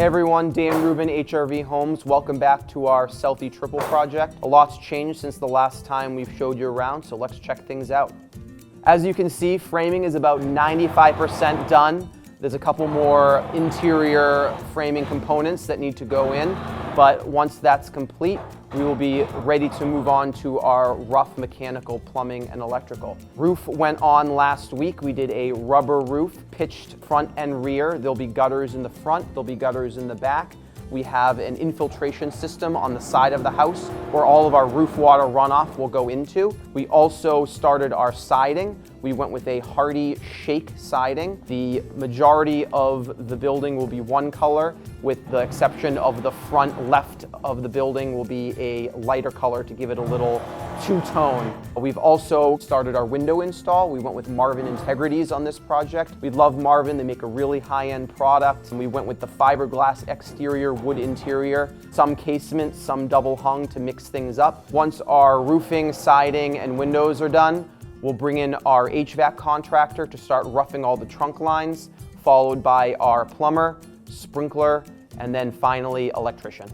Hey everyone, Dan Rubin, HRV Homes. Welcome back to our Southie Triple project. A lot's changed since the last time we've showed you around, so let's check things out. As you can see, framing is about 95% done. There's a couple more interior framing components that need to go in, but once that's complete, we will be ready to move on to our rough mechanical, plumbing, and electrical. Roof went on last week. We did a rubber roof, pitched front and rear. There'll be gutters in the front, there'll be gutters in the back. We have an infiltration system on the side of the house where all of our roof water runoff will go into. We also started our siding. We went with a hardy shake siding. The majority of the building will be one color, with the exception of the front left of the building will be a lighter color to give it a little two-tone. We've also started our window install. We went with Marvin Integrities on this project. We love Marvin. They make a really high-end product. And we went with the fiberglass exterior, wood interior, some casement, some double hung to mix things up. Once our roofing, siding, and windows are done, we'll bring in our HVAC contractor to start roughing all the trunk lines, followed by our plumber, sprinkler, and then finally electrician.